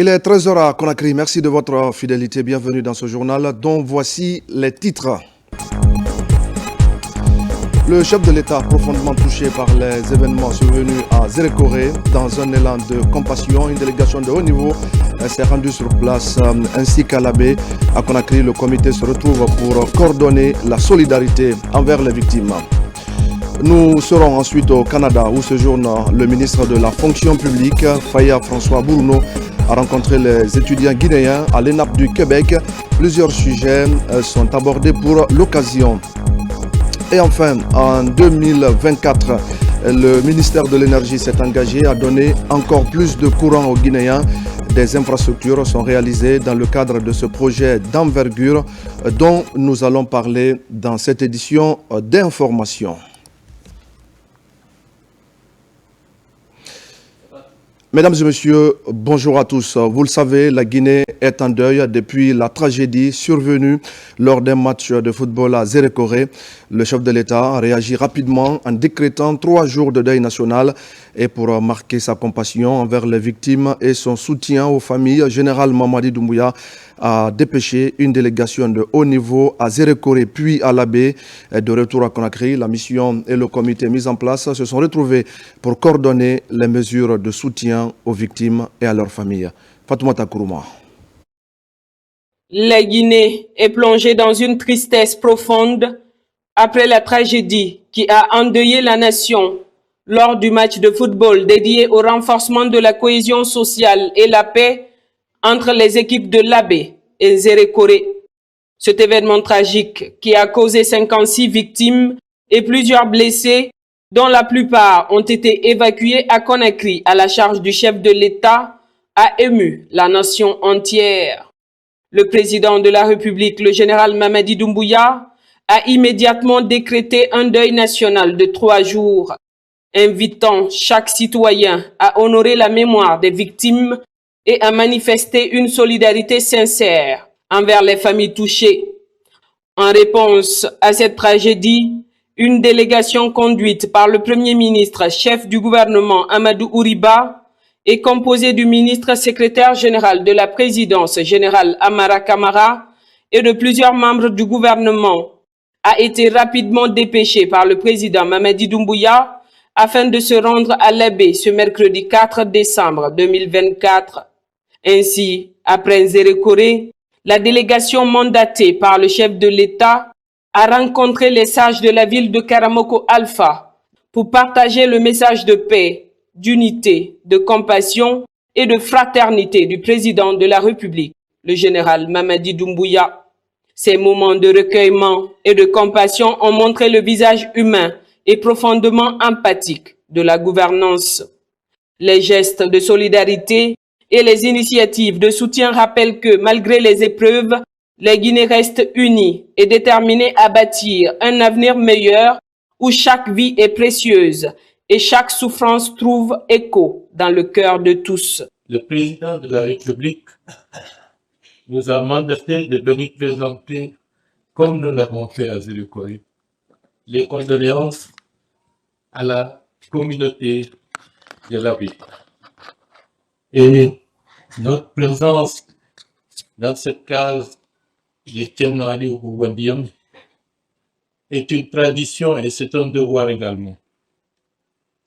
Il est 13 h à Conakry. Merci de votre fidélité. Bienvenue dans ce journal dont voici les titres. Le chef de l'État, profondément touché par les événements survenus à Zérékoré, dans un élan de compassion, une délégation de haut niveau s'est rendue sur place, ainsi qu'à l'Abbé. À Conakry, le comité se retrouve pour coordonner la solidarité envers les victimes. Nous serons ensuite au Canada où séjourne le ministre de la fonction publique, Faya François Bourneau, a rencontré les étudiants guinéens à l'ENAP du Québec. Plusieurs sujets sont abordés pour l'occasion. Et enfin, en 2024, le ministère de l'Énergie s'est engagé à donner encore plus de courant aux Guinéens. Des infrastructures sont réalisées dans le cadre de ce projet d'envergure dont nous allons parler dans cette édition d'information. Mesdames et messieurs, bonjour à tous. Vous le savez, la Guinée est en deuil depuis la tragédie survenue lors d'un match de football à Zérékoré. Le chef de l'État a réagi rapidement en décrétant 3 jours de deuil national et pour marquer sa compassion envers les victimes et son soutien aux familles, Général Mamadi Doumbouya a dépêché une délégation de haut niveau à Zérékoré puis à l'Abbé. De retour à Conakry, la mission et le comité mis en place se sont retrouvés pour coordonner les mesures de soutien aux victimes et à leurs familles. Fatoumata Kourouma. La Guinée est plongée dans une tristesse profonde après la tragédie qui a endeuillé la nation lors du match de football dédié au renforcement de la cohésion sociale et la paix entre les équipes de l'Abbé et Zérékoré. Cet événement tragique qui a causé 56 victimes et plusieurs blessés, dont la plupart ont été évacués à Conakry à la charge du chef de l'État, a ému la nation entière. Le président de la République, le général Mamadi Doumbouya, a immédiatement décrété un deuil national de 3 jours, invitant chaque citoyen à honorer la mémoire des victimes et à manifester une solidarité sincère envers les familles touchées. En réponse à cette tragédie, une délégation conduite par le Premier ministre, chef du gouvernement Amadou Ouriba, est composée du ministre secrétaire général de la présidence, général Amara Kamara, et de plusieurs membres du gouvernement, a été rapidement dépêchée par le président Mamadi Doumbouya afin de se rendre à l'Abbé ce mercredi 4 décembre 2024. Ainsi, après Zérékoré, la délégation mandatée par le chef de l'État a rencontré les sages de la ville de Karamoko Alpha pour partager le message de paix, d'unité, de compassion et de fraternité du président de la République, le général Mamadi Doumbouya. Ces moments de recueillement et de compassion ont montré le visage humain et profondément empathique de la gouvernance. Les gestes de solidarité et les initiatives de soutien rappellent que, malgré les épreuves, les Guinéens restent unis et déterminés à bâtir un avenir meilleur où chaque vie est précieuse et chaque souffrance trouve écho dans le cœur de tous. Le président de la République nous a mandaté de venir présenter, comme nous l'avons fait à Zérékoré, les condoléances à la communauté de la ville. Et notre présence dans cette case de Tienouali ou Wadiam est une tradition et c'est un devoir également.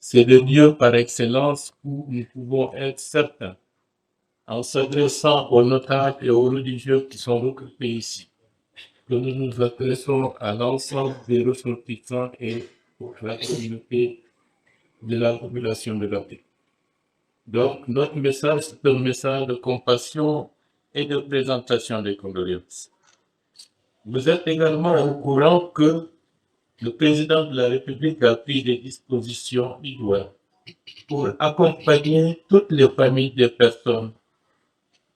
C'est le lieu par excellence où nous pouvons être certains, en s'adressant aux notables et aux religieux qui sont regroupés ici, que nous nous adressons à l'ensemble des ressortissants et à la communauté de la population de la ville. Donc, notre message, c'est un message de compassion et de présentation des condoléances. Vous êtes également au courant que le président de la République a pris des dispositions idoines pour accompagner toutes les familles des personnes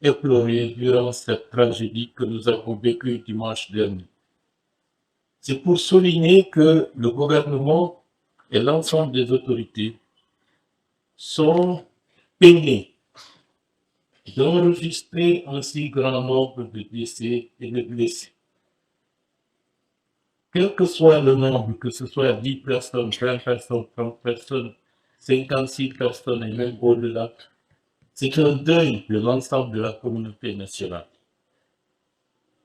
éplorées durant cette tragédie que nous avons vécue dimanche dernier. C'est pour souligner que le gouvernement et l'ensemble des autorités sont peinés d'enregistrer un si grand nombre de décès et de blessés. Quel que soit le nombre, que ce soit 10 personnes, 20 personnes, 30 personnes, 56 personnes et même au-delà, C'est un deuil de l'ensemble de la communauté nationale.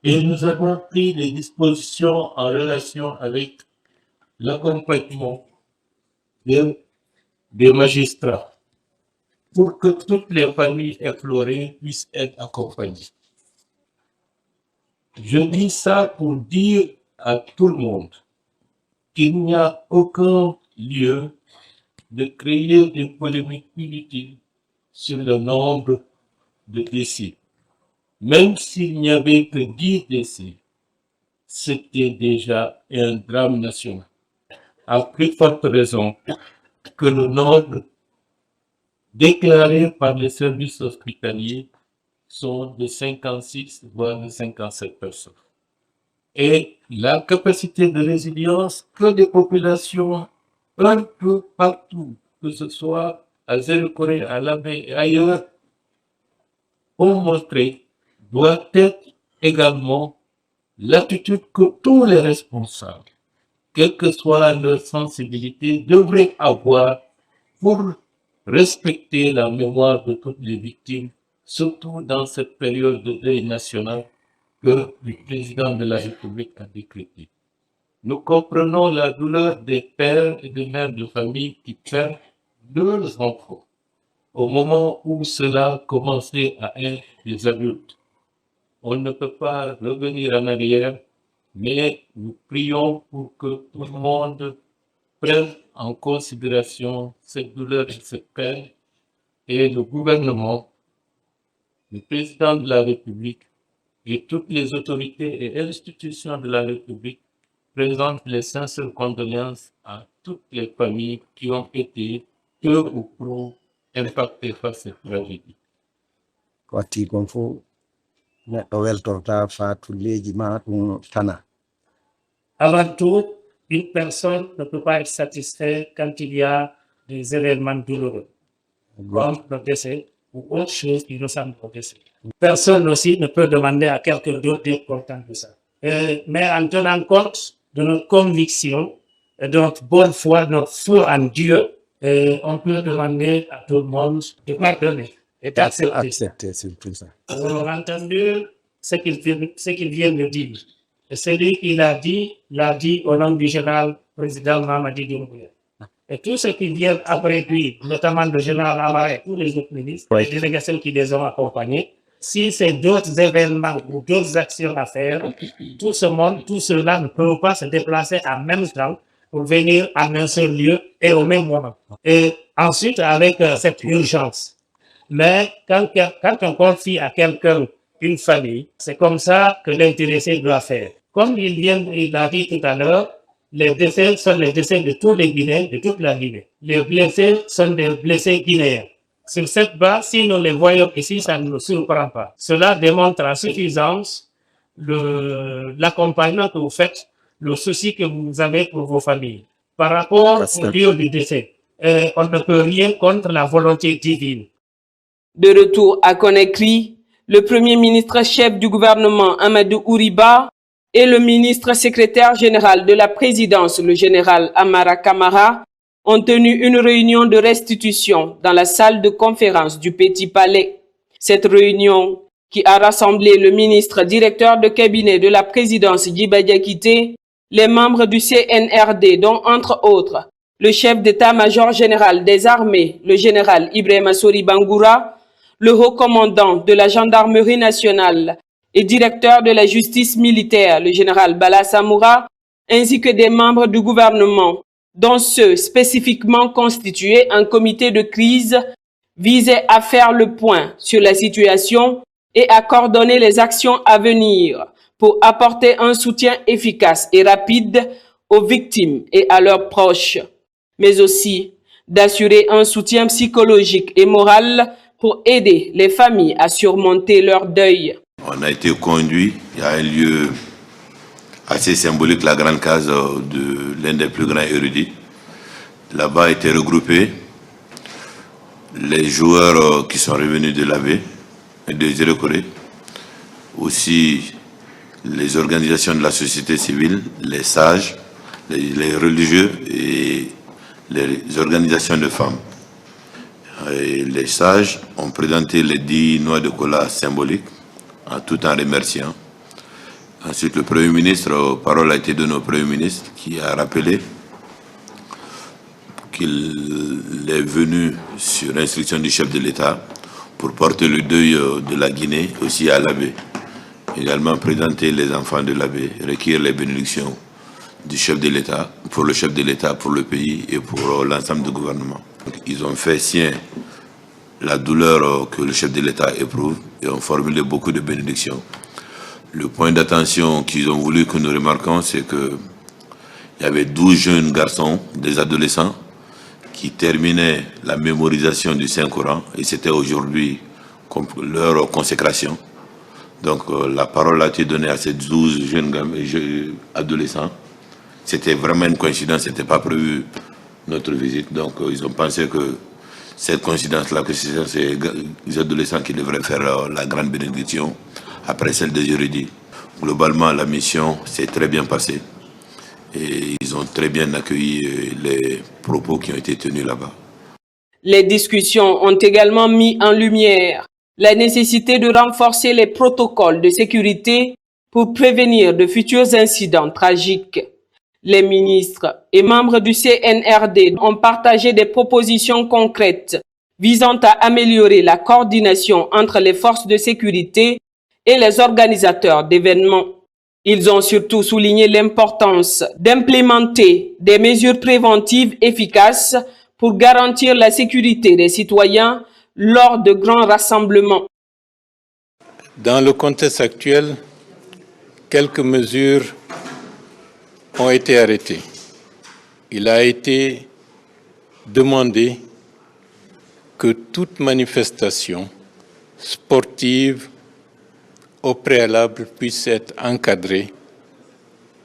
Et nous avons pris des dispositions en relation avec l'accompagnement des magistrats pour que toutes les familles éplorées puissent être accompagnées. Je dis ça pour dire à tout le monde qu'il n'y a aucun lieu de créer des polémiques inutiles sur le nombre de décès. Même s'il n'y avait que 10 décès, c'était déjà un drame national. À plus forte raison que le nombre déclarés par les services hospitaliers sont de 56 voire de 57 personnes. Et la capacité de résilience que des populations un peu partout, que ce soit à Zéro-Corée, à Labé et ailleurs, ont montré, doit être également l'attitude que tous les responsables, quelle que soit leur sensibilité, devraient avoir pour respecter la mémoire de toutes les victimes, surtout dans cette période de deuil national que le président de la République a décrété. Nous comprenons la douleur des pères et des mères de famille qui perdent leurs enfants au moment où cela commençait à être des adultes. On ne peut pas revenir en arrière, mais nous prions pour que tout le monde prenne en considération cette douleur et cette peine, et le gouvernement, le président de la République et toutes les autorités et institutions de la République présentent les sincères condoléances à toutes les familles qui ont été peu ou prou impactées par cette tragédie. Wati kon fo neɗɗo weltorta fatulleji ma ɗum tana. Avant tout, une personne ne peut pas être satisfaite quand il y a des événements douloureux, comme le décès ou autre chose qui ressemble au décès. Personne aussi ne peut demander à quelqu'un d'autre d'être content de ça. Mais en tenant compte de notre conviction et de notre bonne foi, notre foi en Dieu, on peut demander à tout le monde de pardonner et d'accepter. Accepter surtout ça. Vous avez entendu ce qu'il vient de dire. Et celui qui l'a dit au nom du général président Mamadi Doumbouya. Et tous ceux qui viennent après lui, notamment le général Amara et tous les autres ministres, les délégations qui les ont accompagnés, si c'est d'autres événements ou d'autres actions à faire, tout ce monde, tout cela ne peut pas se déplacer en même temps pour venir en un seul lieu et au même moment. Et ensuite, avec cette urgence. Mais quand on confie à quelqu'un une famille, c'est comme ça que l'intéressé doit faire. Comme il a dit tout à l'heure, les décès sont les décès de tous les Guinéens, de toute la Guinée. Les blessés sont des blessés guinéens. Sur cette base, si nous les voyons ici, ça ne nous surprend pas. Cela démontre à suffisance l'accompagnement que vous faites, le souci que vous avez pour vos familles. Par rapport au lieu du décès, on ne peut rien contre la volonté divine. De retour à Conakry, le Premier ministre chef du gouvernement Amadou Ouriba et le ministre secrétaire général de la présidence, le général Amara Kamara, ont tenu une réunion de restitution dans la salle de conférence du Petit Palais. Cette réunion, qui a rassemblé le ministre directeur de cabinet de la présidence Djiba Diakité, les membres du CNRD, dont entre autres le chef d'état-major général des armées, le général Ibrahima Sori Bangoura, le haut commandant de la gendarmerie nationale et directeur de la justice militaire, le général Bala Samoura, ainsi que des membres du gouvernement, dont ceux spécifiquement constitués en comité de crise, visaient à faire le point sur la situation et à coordonner les actions à venir pour apporter un soutien efficace et rapide aux victimes et à leurs proches, mais aussi d'assurer un soutien psychologique et moral pour aider les familles à surmonter leur deuil. On a été conduit à un lieu assez symbolique, la grande case de l'un des plus grands érudits. Là-bas étaient regroupés les joueurs qui sont revenus de l'AB et de Zéro-Corée, aussi les organisations de la société civile, les sages, les religieux et les organisations de femmes. Et les sages ont présenté les 10 noix de cola symboliques, tout en remerciant. Ensuite, le Premier ministre, parole a été donnée au Premier ministre qui a rappelé qu'il est venu sur instruction du chef de l'État pour porter le deuil de la Guinée aussi à l'abbé. Également présenter les enfants de l'abbé, recueillir les bénédictions du chef de l'État, pour le chef de l'État, pour le pays et pour l'ensemble du gouvernement. Ils ont fait sien la douleur que le chef de l'État éprouve et ont formulé beaucoup de bénédictions. Le point d'attention qu'ils ont voulu que nous remarquions, c'est qu'il y avait 12 jeunes garçons, des adolescents, qui terminaient la mémorisation du Saint-Coran et c'était aujourd'hui leur consécration. Donc la parole a été donnée à ces 12 jeunes adolescents. C'était vraiment une coïncidence, ce n'était pas prévu notre visite. Donc ils ont pensé que cette coïncidence-là, que c'est ces adolescents qui devraient faire la grande bénédiction après celle des érudits. Globalement, la mission s'est très bien passée et ils ont très bien accueilli les propos qui ont été tenus là-bas. Les discussions ont également mis en lumière la nécessité de renforcer les protocoles de sécurité pour prévenir de futurs incidents tragiques. Les ministres et membres du CNRD ont partagé des propositions concrètes visant à améliorer la coordination entre les forces de sécurité et les organisateurs d'événements. Ils ont surtout souligné l'importance d'implémenter des mesures préventives efficaces pour garantir la sécurité des citoyens lors de grands rassemblements. Dans le contexte actuel, quelques mesures ont été arrêtées. Il a été demandé que toute manifestation sportive au préalable puisse être encadrée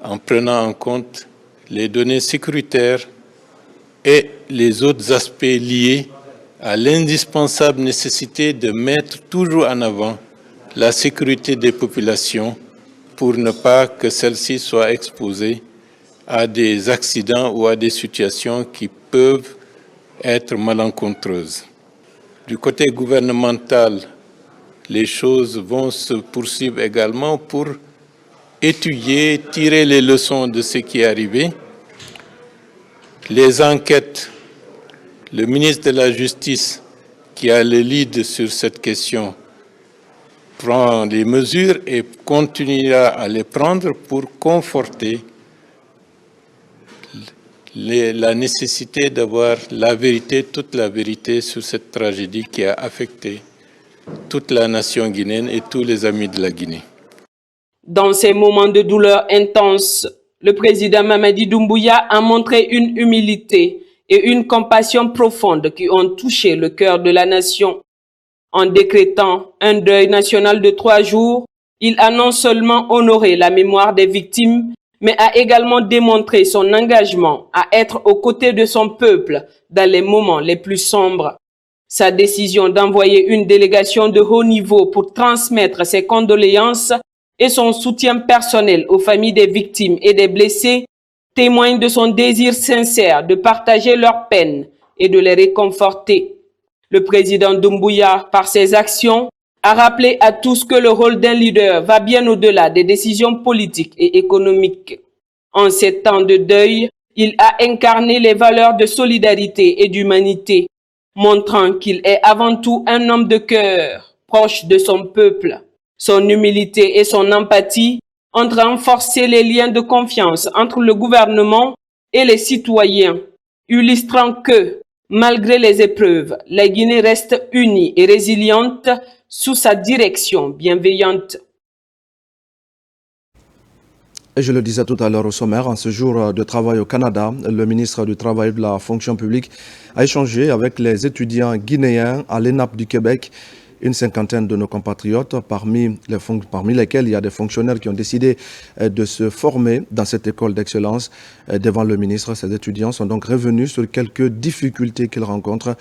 en prenant en compte les données sécuritaires et les autres aspects liés à l'indispensable nécessité de mettre toujours en avant la sécurité des populations pour ne pas que celles-ci soient exposées à des accidents ou à des situations qui peuvent être malencontreuses. Du côté gouvernemental, les choses vont se poursuivre également pour étudier, tirer les leçons de ce qui est arrivé. Les enquêtes, le ministre de la Justice, qui a le lead sur cette question, prend des mesures et continuera à les prendre pour conforter la nécessité d'avoir la vérité, toute la vérité sur cette tragédie qui a affecté toute la nation guinéenne et tous les amis de la Guinée. Dans ces moments de douleur intense, le président Mamadi Doumbouya a montré une humilité et une compassion profonde qui ont touché le cœur de la nation. En décrétant un deuil national de 3 jours, il a non seulement honoré la mémoire des victimes, mais a également démontré son engagement à être aux côtés de son peuple dans les moments les plus sombres. Sa décision d'envoyer une délégation de haut niveau pour transmettre ses condoléances et son soutien personnel aux familles des victimes et des blessés témoigne de son désir sincère de partager leurs peines et de les réconforter. Le président Doumbouya, par ses actions, a rappelé à tous que le rôle d'un leader va bien au-delà des décisions politiques et économiques. En ces temps de deuil, il a incarné les valeurs de solidarité et d'humanité, montrant qu'il est avant tout un homme de cœur, proche de son peuple. Son humilité et son empathie ont renforcé les liens de confiance entre le gouvernement et les citoyens, illustrant que, malgré les épreuves, la Guinée reste unie et résiliente sous sa direction bienveillante. Et je le disais tout à l'heure au sommaire, en ce jour de travail au Canada, le ministre du Travail et de la Fonction publique a échangé avec les étudiants guinéens à l'ENAP du Québec. Une cinquantaine de nos compatriotes, parmi lesquels il y a des fonctionnaires qui ont décidé de se former dans cette école d'excellence. Devant le ministre, ces étudiants sont donc revenus sur quelques difficultés qu'ils rencontrent,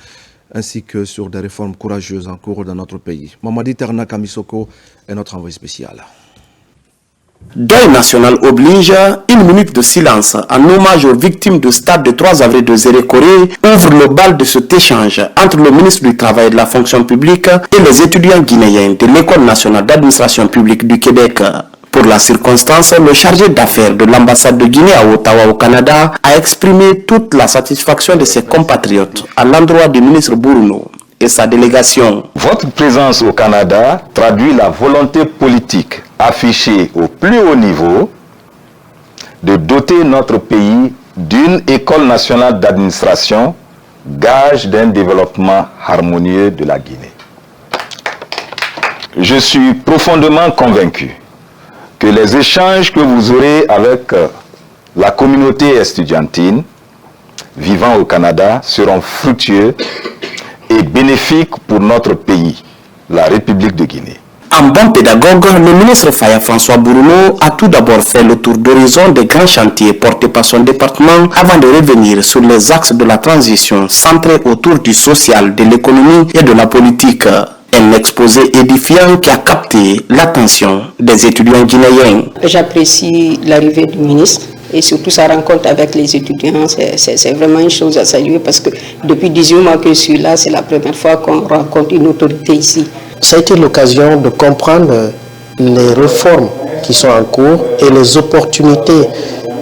ainsi que sur des réformes courageuses en cours dans notre pays. Mamadi Terna Kamisoko est notre envoyé spécial. Deuil national oblige, 1 minute de silence en hommage aux victimes du stade de 3 avril de Zérekoré ouvre le bal de cet échange entre le ministre du Travail et de la Fonction publique et les étudiants guinéens de l'École nationale d'administration publique du Québec. Pour la circonstance, le chargé d'affaires de l'ambassade de Guinée à Ottawa au Canada a exprimé toute la satisfaction de ses compatriotes à l'endroit du ministre Bourouno et sa délégation. Votre présence au Canada traduit la volonté politique affichée au plus haut niveau de doter notre pays d'une école nationale d'administration, gage d'un développement harmonieux de la Guinée. Je suis profondément convaincu que les échanges que vous aurez avec la communauté estudiantine vivant au Canada seront fructueux et bénéfiques pour notre pays, la République de Guinée. En bon pédagogue, le ministre Faya François Bourouno a tout d'abord fait le tour d'horizon des grands chantiers portés par son département avant de revenir sur les axes de la transition centrés autour du social, de l'économie et de la politique. Un exposé édifiant qui a capté l'attention des étudiants guinéens. J'apprécie l'arrivée du ministre et surtout sa rencontre avec les étudiants. C'est vraiment une chose à saluer parce que depuis 18 mois que je suis là, c'est la première fois qu'on rencontre une autorité ici. Ça a été l'occasion de comprendre les réformes qui sont en cours et les opportunités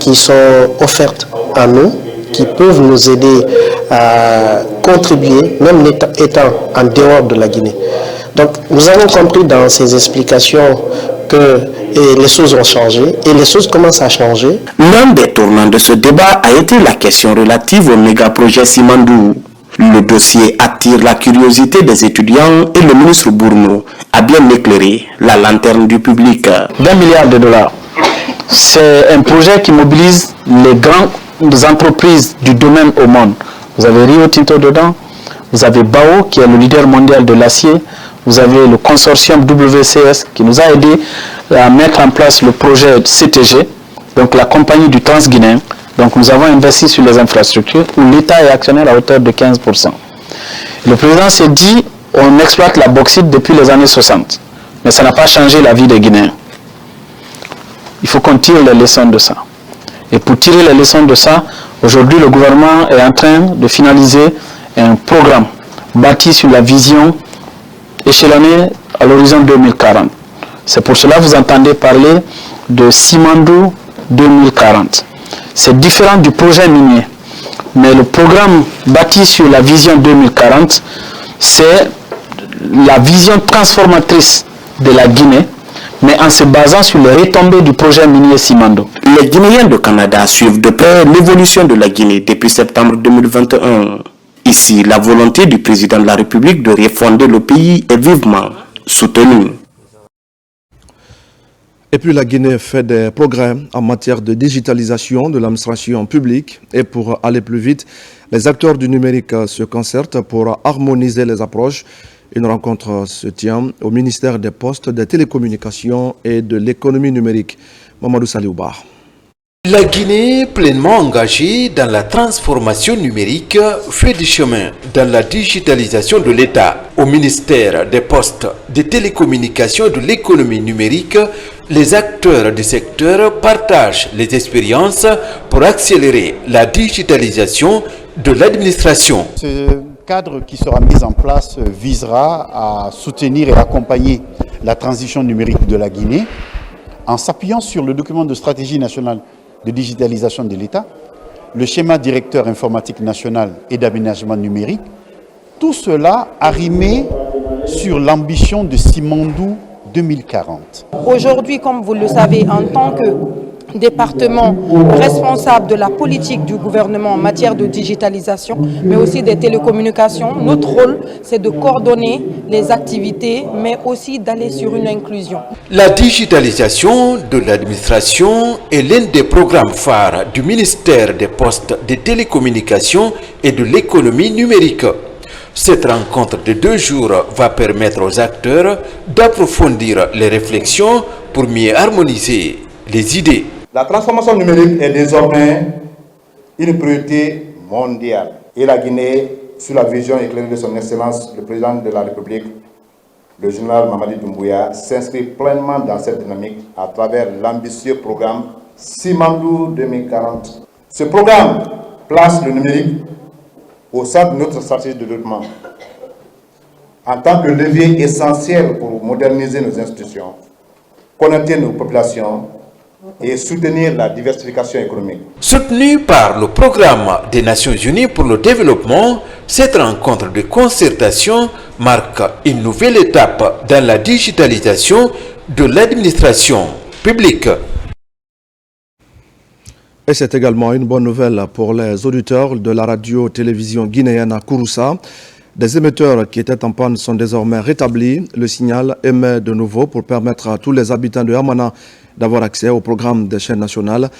qui sont offertes à nous, qui peuvent nous aider à contribuer, même étant en dehors de la Guinée. Donc nous avons compris dans ces explications que les choses ont changé et les choses commencent à changer. L'un des tournants de ce débat a été la question relative au méga-projet Simandou. Le dossier attire la curiosité des étudiants et le ministre Bourouno a bien éclairé la lanterne du public. $1 milliard, c'est un projet qui mobilise les grandes entreprises du domaine au monde. Vous avez Rio Tinto dedans, vous avez BAO qui est le leader mondial de l'acier, vous avez le consortium WCS qui nous a aidé à mettre en place le projet CTG, donc la compagnie du Transguinéen. Donc nous avons investi sur les infrastructures où l'État est actionnaire à hauteur de 15%. Le président s'est dit, on exploite la bauxite depuis les années 60, mais ça n'a pas changé la vie des Guinéens. Il faut qu'on tire les leçons de ça. Et pour tirer les leçons de ça, aujourd'hui le gouvernement est en train de finaliser un programme bâti sur la vision échelonnée à l'horizon 2040. C'est pour cela que vous entendez parler de Simandou 2040. C'est différent du projet minier, mais le programme bâti sur la vision 2040, c'est la vision transformatrice de la Guinée, mais en se basant sur les retombées du projet minier Simandou. Les Guinéens du Canada suivent de près l'évolution de la Guinée depuis septembre 2021. Ici, la volonté du président de la République de refonder le pays est vivement soutenue. Et puis la Guinée fait des progrès en matière de digitalisation de l'administration publique. Et pour aller plus vite, les acteurs du numérique se concertent pour harmoniser les approches. Une rencontre se tient au ministère des Postes, des Télécommunications et de l'Économie numérique. Mamadou Saliouba. La Guinée, pleinement engagée dans la transformation numérique, fait du chemin dans la digitalisation de l'État. Au ministère des Postes, des Télécommunications et de l'Économie numérique, les acteurs du secteur partagent les expériences pour accélérer la digitalisation de l'administration. Ce cadre qui sera mis en place visera à soutenir et accompagner la transition numérique de la Guinée en s'appuyant sur le document de stratégie nationale de digitalisation de l'État, le schéma directeur informatique national et d'aménagement numérique, tout cela arrimé sur l'ambition de Simandou 2040. Aujourd'hui, comme vous le savez, en tant que département responsable de la politique du gouvernement en matière de digitalisation, mais aussi des télécommunications, notre rôle, c'est de coordonner les activités, mais aussi d'aller sur une inclusion. La digitalisation de l'administration est l'un des programmes phares du ministère des Postes, des Télécommunications et de l'Économie numérique. Cette rencontre de 2 jours va permettre aux acteurs d'approfondir les réflexions pour mieux harmoniser les idées. La transformation numérique est désormais une priorité mondiale. Et la Guinée, sous la vision éclairée de son Excellence, le Président de la République, le général Mamadi Doumbouya s'inscrit pleinement dans cette dynamique à travers l'ambitieux programme Simandou 2040. Ce programme place le numérique au centre de notre stratégie de développement en tant que levier essentiel pour moderniser nos institutions, connecter nos populations et soutenir la diversification économique. Soutenu par le programme des Nations Unies pour le développement, cette rencontre de concertation marque une nouvelle étape dans la digitalisation de l'administration publique. Et c'est également une bonne nouvelle pour les auditeurs de la radio-télévision guinéenne à Kouroussa. Des émetteurs qui étaient en panne sont désormais rétablis. Le signal émet de nouveau pour permettre à tous les habitants de Hamana d'avoir accès au programme des chaînes nationales.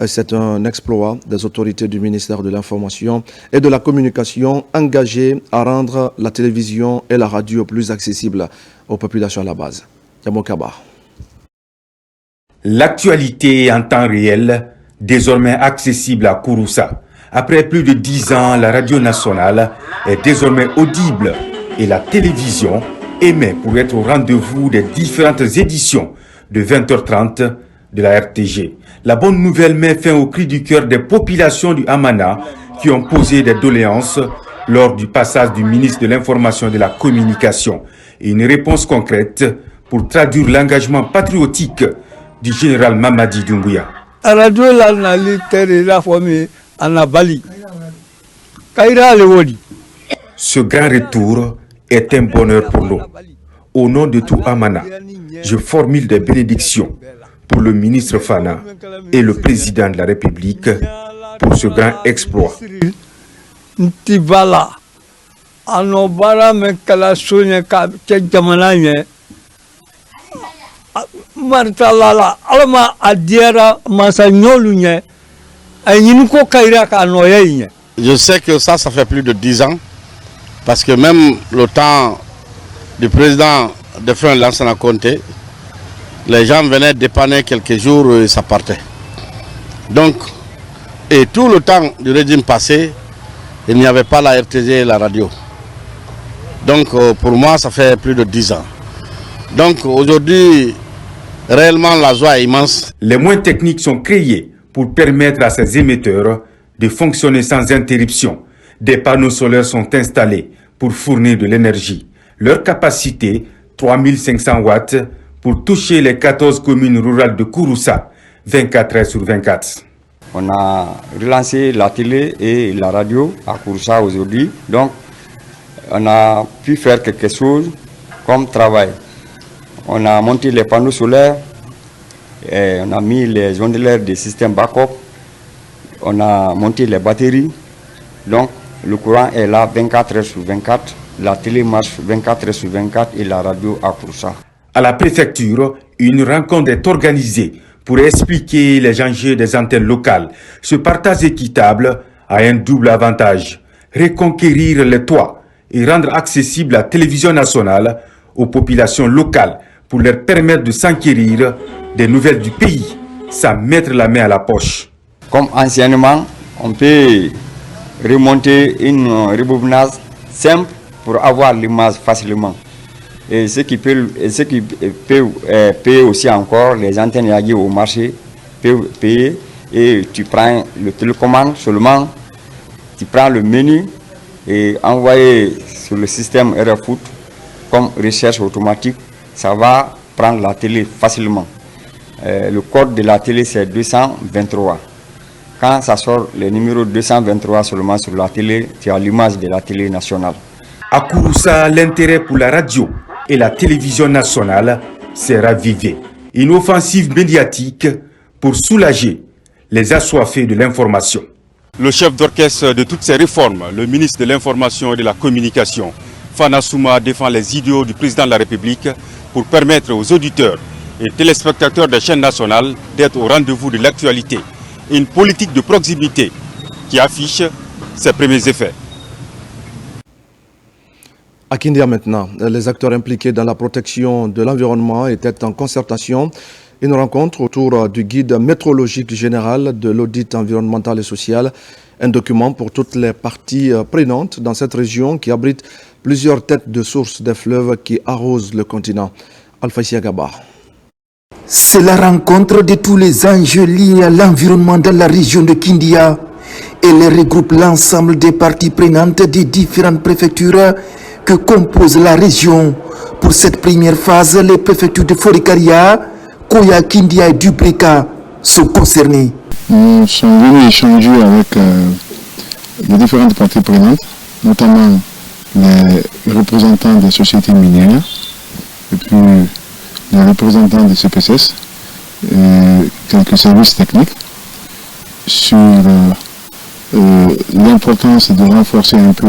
C'est un exploit des autorités du ministère de l'Information et de la Communication engagées à rendre la télévision et la radio plus accessibles aux populations à la base. Yamokaba. L'actualité en temps réel, désormais accessible à Kouroussa. Après plus de 10 ans, la radio nationale est désormais audible et la télévision émet pour être au rendez-vous des différentes éditions de 20h30 de la RTG. La bonne nouvelle met fin au cri du cœur des populations du Hamana qui ont posé des doléances lors du passage du ministre de l'Information et de la Communication et une réponse concrète pour traduire l'engagement patriotique du général Mamadi Doumbouya. Ce grand retour est un bonheur pour nous. Au nom de tout Hamana, je formule des bénédictions pour le ministre Fana et le président de la République pour ce grand exploit. Je sais que ça fait plus de 10 ans, parce que même le temps du président de Front Lansana Conté, les gens venaient dépanner quelques jours et ça partait. Donc, et tout le temps du régime passé, il n'y avait pas la RTG et la radio. Donc pour moi, ça fait plus de 10 ans. Donc aujourd'hui, réellement la joie est immense. Les moyens techniques sont créés pour permettre à ces émetteurs de fonctionner sans interruption. Des panneaux solaires sont installés pour fournir de l'énergie. Leur capacité, 3500 watts, pour toucher les 14 communes rurales de Kouroussa, 24 heures sur 24. On a relancé la télé et la radio à Kouroussa aujourd'hui. Donc, on a pu faire quelque chose comme travail. On a monté les panneaux solaires, et on a mis les ondulaires des systèmes backup, on a monté les batteries. Donc, le courant est là 24 heures sur 24. La télé marche 24 heures sur 24 et la radio à Kouroussa. À la préfecture, une rencontre est organisée pour expliquer les enjeux des antennes locales. Ce partage équitable a un double avantage: reconquérir les toits et rendre accessible la télévision nationale aux populations locales pour leur permettre de s'enquérir des nouvelles du pays sans mettre la main à la poche. Comme anciennement, on peut remonter une rebobinage simple pour avoir l'image facilement. Et ce qui peut payer aussi encore, les antennes Yagi au marché peuvent payer, et tu prends le télécommande seulement, tu prends le menu et envoyer sur le système RFoot comme recherche automatique, ça va prendre la télé facilement. Le code de la télé c'est 223. Quand ça sort le numéro 223 seulement sur la télé, tu as l'image de la télé nationale. À Kouroussa, l'intérêt pour la radio et la télévision nationale s'est ravivé. Une offensive médiatique pour soulager les assoiffés de l'information. Le chef d'orchestre de toutes ces réformes, le ministre de l'Information et de la Communication, Fana Souma, défend les idéaux du président de la République pour permettre aux auditeurs et téléspectateurs des chaînes nationales d'être au rendez-vous de l'actualité. Une politique de proximité qui affiche ses premiers effets. À Kindia maintenant, les acteurs impliqués dans la protection de l'environnement étaient en concertation. Une rencontre autour du guide métrologique général de l'audit environnemental et social, un document pour toutes les parties prenantes dans cette région qui abrite plusieurs têtes de sources des fleuves qui arrosent le continent. Alpha Siagaba. C'est la rencontre de tous les enjeux liés à l'environnement dans la région de Kindia. Elle regroupe l'ensemble des parties prenantes des différentes préfectures que compose la région. Pour cette première phase, les préfectures de Forikaria, Koya, Kindia et Dubreka sont concernées. Nous sommes venus échanger avec les différentes parties prenantes, notamment les représentants des sociétés minières, et puis les représentants des CPSS, et quelques services techniques, sur l'importance de renforcer un peu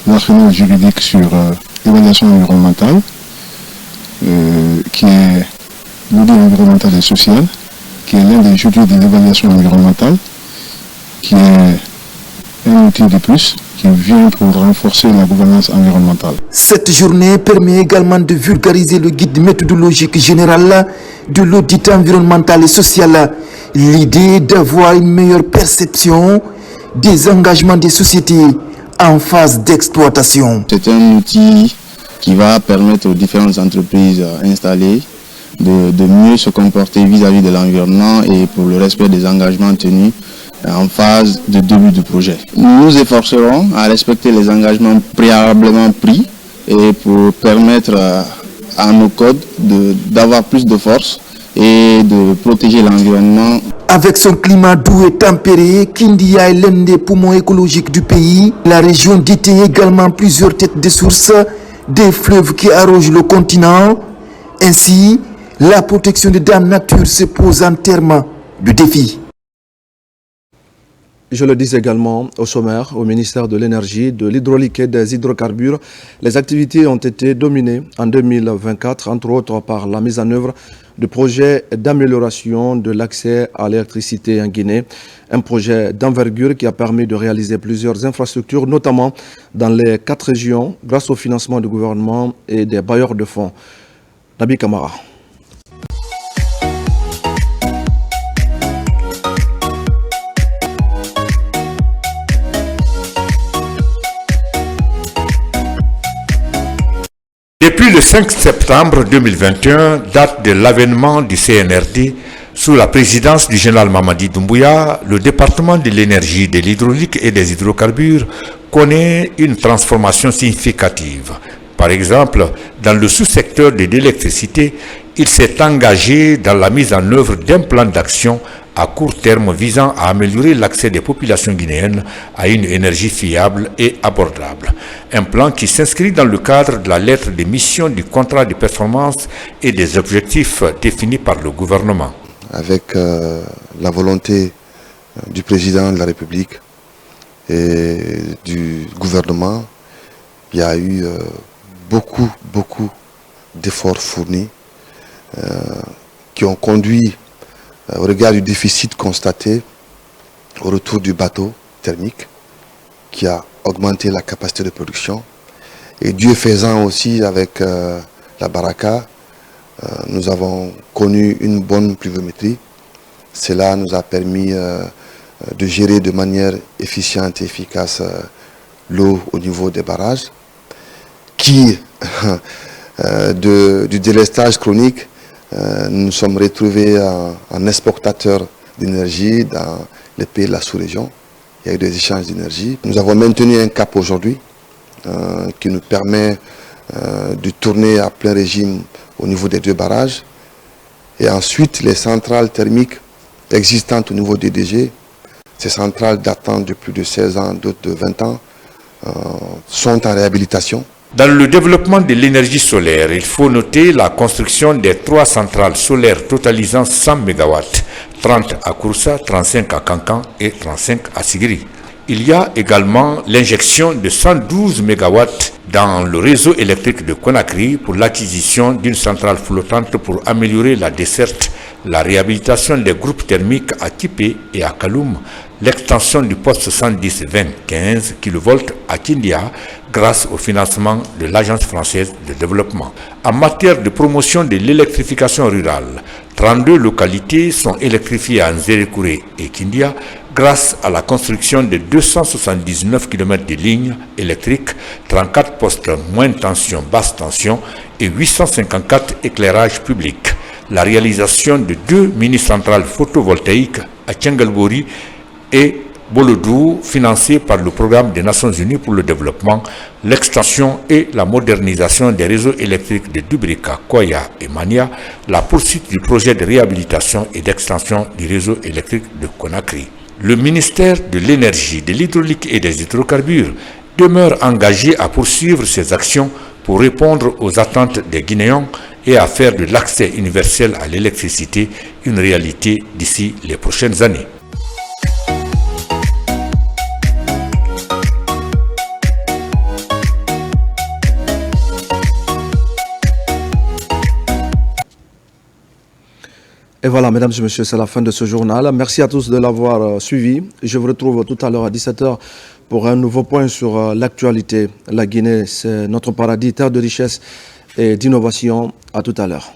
l'arsenal juridique sur l'évaluation environnementale, qui est l'audit environnemental et social, qui est l'un des outils de l'évaluation environnementale, qui est un outil de plus qui vient pour renforcer la gouvernance environnementale. Cette journée permet également de vulgariser le guide méthodologique général de l'audit environnemental et social. L'idée d'avoir une meilleure perception des engagements des sociétés en phase d'exploitation. C'est un outil qui va permettre aux différentes entreprises installées de mieux se comporter vis-à-vis de l'environnement et pour le respect des engagements tenus en phase de début du projet. Nous nous efforcerons à respecter les engagements préalablement pris et pour permettre à nos codes d'avoir plus de force et de protéger l'environnement. Avec son climat doux et tempéré, Kindia est l'un des poumons écologiques du pays. La région détient également plusieurs têtes de sources des fleuves qui arrosent le continent. Ainsi, la protection de Dame Nature se pose en termes de défi. Je le dis également au sommaire, au ministère de l'Énergie, de l'Hydraulique et des Hydrocarbures. Les activités ont été dominées en 2024, entre autres par la mise en œuvre de projets d'amélioration de l'accès à l'électricité en Guinée. Un projet d'envergure qui a permis de réaliser plusieurs infrastructures, notamment dans les 4 régions, grâce au financement du gouvernement et des bailleurs de fonds. Nabi Kamara. Depuis le 5 septembre 2021, date de l'avènement du CNRD, sous la présidence du général Mamadi Doumbouya, le département de l'énergie, de l'hydraulique et des hydrocarbures connaît une transformation significative. Par exemple, dans le sous-secteur de l'électricité, il s'est engagé dans la mise en œuvre d'un plan d'action à court terme visant à améliorer l'accès des populations guinéennes à une énergie fiable et abordable. Un plan qui s'inscrit dans le cadre de la lettre de mission du contrat de performance et des objectifs définis par le gouvernement. Avec la volonté du président de la République et du gouvernement, il y a eu beaucoup d'efforts fournis qui ont conduit au regard du déficit constaté au retour du bateau thermique qui a augmenté la capacité de production. Et Dieu faisant aussi avec la Baraka, nous avons connu une bonne pluviométrie. Cela nous a permis de gérer de manière efficiente et efficace l'eau au niveau des barrages qui, du délestage chronique, nous sommes retrouvés en exportateurs d'énergie dans les pays de la sous-région. Il y a eu des échanges d'énergie. Nous avons maintenu un cap aujourd'hui qui nous permet de tourner à plein régime au niveau des 2 barrages. Et ensuite, les centrales thermiques existantes au niveau des DG, ces centrales datant de plus de 16 ans, d'autres de 20 ans, sont en réhabilitation. Dans le développement de l'énergie solaire, il faut noter la construction des 3 centrales solaires totalisant 100 MW, 30 à Kouroussa, 35 à Kankan et 35 à Sigiri. Il y a également l'injection de 112 MW dans le réseau électrique de Conakry pour l'acquisition d'une centrale flottante pour améliorer la desserte, la réhabilitation des groupes thermiques à Kipé et à Kaloum, l'extension du poste 110-20-15 kV à Kindia grâce au financement de l'Agence française de développement. En matière de promotion de l'électrification rurale, 32 localités sont électrifiées en Zérékouré et Kindia grâce à la construction de 279 km de lignes électriques 34 postes moyenne tension, basse tension et 854 éclairages publics. La réalisation de 2 mini-centrales photovoltaïques à Tchengalbori et Bolodou, financées par le programme des Nations Unies pour le développement, l'extension et la modernisation des réseaux électriques de Dubrika, Koya et Mania, la poursuite du projet de réhabilitation et d'extension du réseau électrique de Conakry. Le ministère de l'Énergie, de l'Hydraulique et des Hydrocarbures demeure engagé à poursuivre ses actions pour répondre aux attentes des Guinéens et à faire de l'accès universel à l'électricité une réalité d'ici les prochaines années. Et voilà, mesdames et messieurs, c'est la fin de ce journal. Merci à tous de l'avoir suivi. Je vous retrouve tout à l'heure à 17h pour un nouveau point sur l'actualité. La Guinée, c'est notre paradis, terre de richesse et d'innovation. À tout à l'heure.